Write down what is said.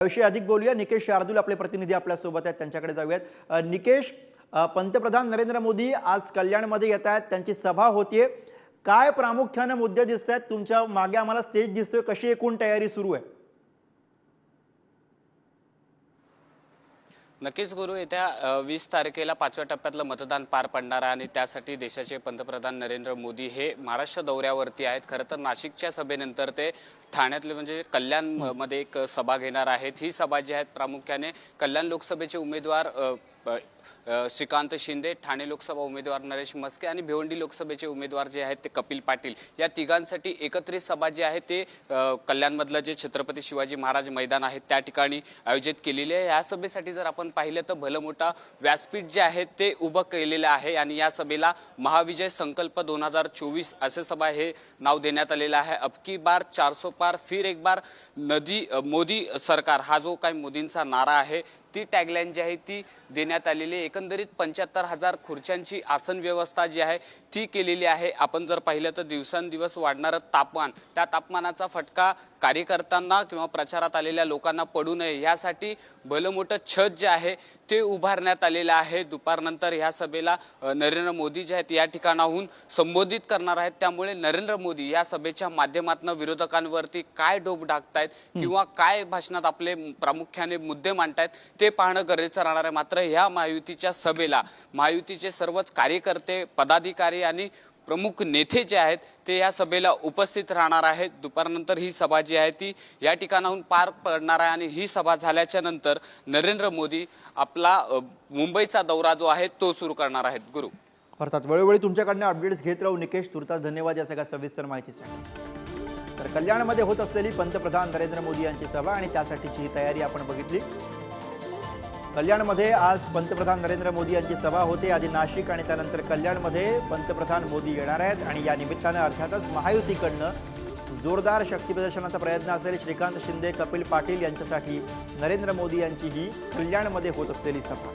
विषयी अधिक बोलूया। निकेश शार्दूल आपले प्रतिनिधी आपल्या सोबत आहेत, त्यांच्याकडे जाऊयात। निकेश, पंतप्रधान नरेंद्र मोदी आज कल्याणमध्ये येत आहेत, त्यांची सभा होतीये। काय प्रामुख्याने मुद्दे दिसत आहेत? तुमच्या मागे आम्हाला स्टेज दिसतोय, कशी एकूण तयारी सुरू आहे? नक्कीच गुरु, येत्या 20 तारखेला 5व्या टप्प्यातलं मतदान पार पडणार आहे आणि त्यासाठी देशाचे पंतप्रधान नरेंद्र मोदी हे महाराष्ट्र दौऱ्यावरती आहेत। खरं तर नाशिकच्या सभेनंतर ते ठाण्यातले म्हणजे कल्याणमध्ये एक सभा घेणार आहेत। ही सभा जी आहे प्रामुख्याने कल्याण लोकसभेचे उमेदवार श्रीकांत शिंदे, ठाणे लोकसभा उमेदवार नरेश मस्के आणि भिवंडी लोकसभेचे उमेदवार जे आहेत ते कपिल पाटील, या तिघांसाठी एकत्रित सभा जी आहे ते कल्याणमधलं जे छत्रपती शिवाजी महाराज मैदान आहे त्या ठिकाणी आयोजित केलेली आहे। या सभेसाठी जर आपण पाहिलं तर भलं मोठा व्यासपीठ जे आहे ते उभं केलेलं आहे आणि या सभेला महाविजय संकल्प 2024 असे सभा हे नाव देण्यात आलेलं आहे। अब की बार 400 पार फिर एक बार मोदी सरकार, हा जो काही मोदींचा नारा आहे ती टॅगलाईन जी आहे ती देण्यात आलेली आहे। एकंदरीत 75,000 खुर्च्यांची आसन व्यवस्था जी आहे ती केलेली आहे। आपण जर पाहिलं तर दिवसांदिवस वाढणारं तापमान, त्या तापमानाचा फटका कार्यकर्त्यांना किंवा प्रचारात आलेल्या लोकांना पडू नये यासाठी भलं मोठं छत जे आहे ते उभारण्यात आलेलं आहे। दुपारनंतर ह्या सभेला नरेंद्र मोदी जे आहेत या ठिकाणाहून संबोधित करणार आहेत, त्यामुळे नरेंद्र मोदी या सभेच्या माध्यमातून विरोधकांवरती काय डोब टाकतायत किंवा काय भाषणात आपले प्रामुख्याने मुद्दे मांडतायत ते पाहणं गरजेचं राहणार आहे। मात्र ह्या महायुतीच्या सभेला महायुतीचे सर्वच कार्यकर्ते, पदाधिकारी आणि प्रमुख नेते जे आहेत ते या सभेला उपस्थित राहणार आहेत। दुपारनंतर ही सभा जी आहे ती या ठिकाणाहून पार पडणार आहे आणि ही सभा झाल्याच्या नंतर नरेंद्र मोदी आपला मुंबईचा दौरा जो आहे तो सुरू करणार आहेत। गुरु, अर्थात वेळोवेळी तुमच्याकडनं अपडेट्स घेत राहू निकेश। तुर्तास धन्यवाद या सगळ्या सविस्तर माहितीसाठी। तर कल्याणमध्ये होत असलेली पंतप्रधान नरेंद्र मोदी यांची सभा आणि त्यासाठीची ही तयारी आपण बघितली। कल्याणमध्ये आज पंतप्रधान नरेंद्र मोदी यांची सभा होते। आधी नाशिक आणि त्यानंतर कल्याणमध्ये पंतप्रधान मोदी येणार आहेत आणि या निमित्तानं अर्थातच महायुतीकडनं जोरदार शक्तीप्रदर्शनाचा प्रयत्न असेल। श्रीकांत शिंदे, कपिल पाटील यांच्यासाठी नरेंद्र मोदी यांची ही कल्याणमध्ये होत असलेली सभा।